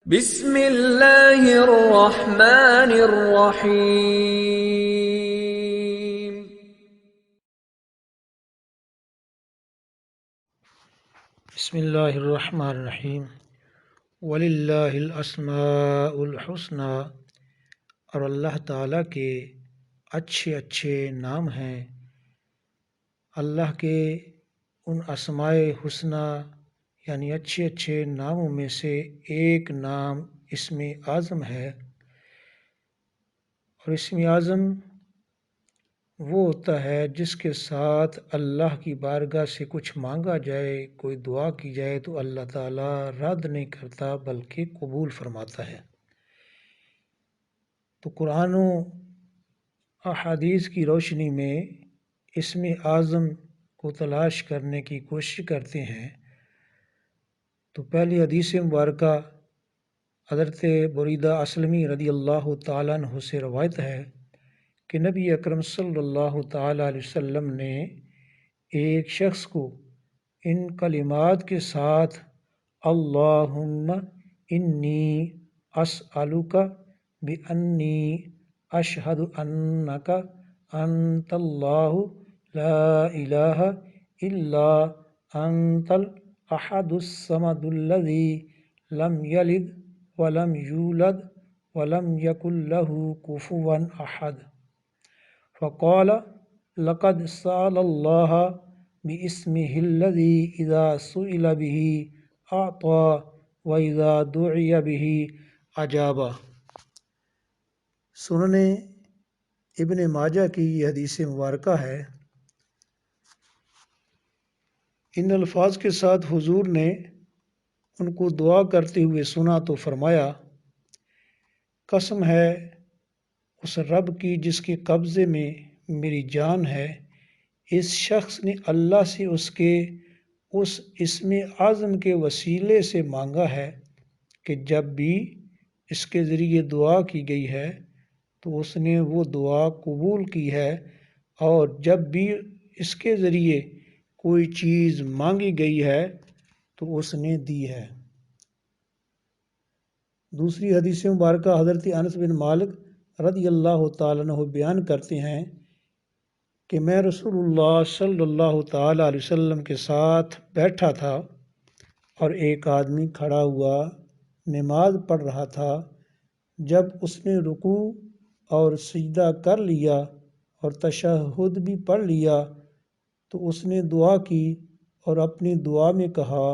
بسم اللہ الرحمن الرحیم۔ بسم اللہ الرحمن الرحیم۔ وَلِلَّهِ الْأَسْمَاءُ الْحُسْنَى، اور اللہ تعالیٰ کے اچھے اچھے نام ہیں۔ اللہ کے ان اسماء حسنہ یعنی اچھے اچھے ناموں میں سے ایک نام اسم اعظم ہے، اور اسم اعظم وہ ہوتا ہے جس کے ساتھ اللہ کی بارگاہ سے کچھ مانگا جائے، کوئی دعا کی جائے تو اللہ تعالیٰ رد نہیں کرتا بلکہ قبول فرماتا ہے۔ تو قرآن و احادیث کی روشنی میں اسم اعظم کو تلاش کرنے کی کوشش کرتے ہیں، تو پہلی حدیث مبارکہ حضرت بریدہ اسلمی رضی اللہ تعالیٰ عنہ سے روایت ہے کہ نبی اکرم صلی اللہ تعالیٰ علیہ وسلم نے ایک شخص کو ان کلمات کے ساتھ اللہم انی اسألک بانی اشہد انک انت اللہ لا الہ الا انت الاحد الصمد الذی لم یلد ولم یولد ولم یکن لہ کفوا احد، فقال لقد سأل اللہ باسمہ الذی اذا سئل به اعطى واذا دعی به اجاب۔ سنن ابن ماجہ کی یہ حدیث مبارکہ ہے۔ ان الفاظ کے ساتھ حضور نے ان کو دعا کرتے ہوئے سنا تو فرمایا، قسم ہے اس رب کی جس کے قبضے میں میری جان ہے، اس شخص نے اللہ سے اس اسم اعظم کے وسیلے سے مانگا ہے کہ جب بھی اس کے ذریعے دعا کی گئی ہے تو اس نے وہ دعا قبول کی ہے، اور جب بھی اس کے ذریعے کوئی چیز مانگی گئی ہے تو اس نے دی ہے۔ دوسری حدیث مبارکہ حضرت انس بن مالک رضی اللہ تعالیٰ عنہ بیان کرتے ہیں کہ میں رسول اللہ صلی اللہ تعالیٰ علیہ وسلم کے ساتھ بیٹھا تھا اور ایک آدمی کھڑا ہوا نماز پڑھ رہا تھا۔ جب اس نے رکوع اور سجدہ کر لیا اور تشہد بھی پڑھ لیا تو اس نے دعا کی اور اپنی دعا میں کہا،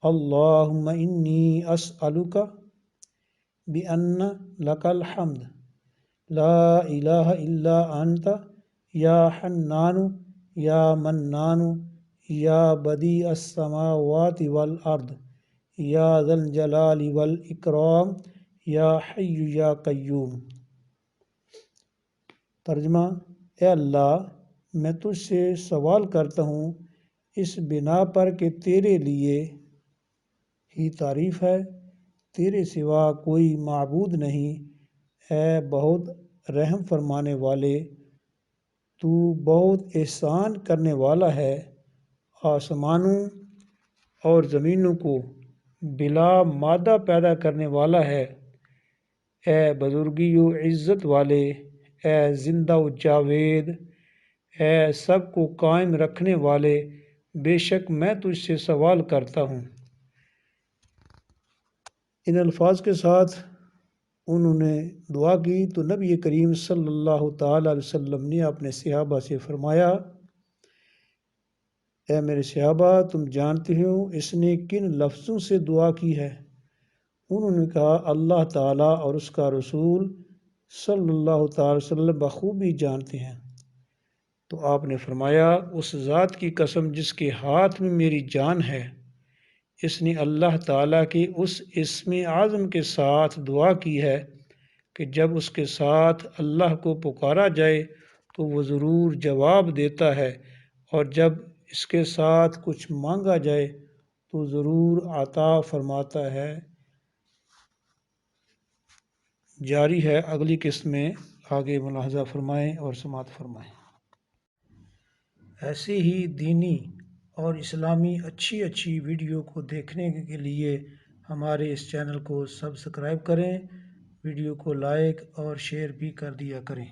اللہم انی اسألک بأن لک الحمد لا الہ الا انت یا حنان یا منان یا بدیع السماوات والارض یا ذا الجلال والاکرام یا حی یا قیوم۔ ترجمہ: اے اللہ، میں تجھ سے سوال کرتا ہوں اس بنا پر کہ تیرے لیے ہی تعریف ہے، تیرے سوا کوئی معبود نہیں، اے بہت رحم فرمانے والے، تو بہت احسان کرنے والا ہے، آسمانوں اور زمینوں کو بلا مادہ پیدا کرنے والا ہے، اے بزرگی و عزت والے، اے زندہ و جاوید، اے سب کو قائم رکھنے والے، بے شک میں تجھ سے سوال کرتا ہوں۔ ان الفاظ کے ساتھ انہوں نے دعا کی تو نبی کریم صلی اللہ تعالیٰ علیہ وسلم نے اپنے صحابہ سے فرمایا، اے میرے صحابہ، تم جانتے ہو اس نے کن لفظوں سے دعا کی ہے؟ انہوں نے کہا، اللہ تعالیٰ اور اس کا رسول صلی اللہ تعالیٰ علیہ وسلم بخوبی جانتے ہیں۔ تو آپ نے فرمایا، اس ذات کی قسم جس کے ہاتھ میں میری جان ہے، اس نے اللہ تعالیٰ کے اس اسم اعظم کے ساتھ دعا کی ہے کہ جب اس کے ساتھ اللہ کو پکارا جائے تو وہ ضرور جواب دیتا ہے، اور جب اس کے ساتھ کچھ مانگا جائے تو ضرور عطا فرماتا ہے۔ جاری ہے اگلی قسط میں، آگے ملاحظہ فرمائیں اور سماعت فرمائیں۔ ایسی ہی دینی اور اسلامی اچھی ویڈیو کو دیکھنے کے لیے ہمارے اس چینل کو سبسکرائب کریں، ویڈیو کو لائک اور شیئر بھی کر دیا کریں۔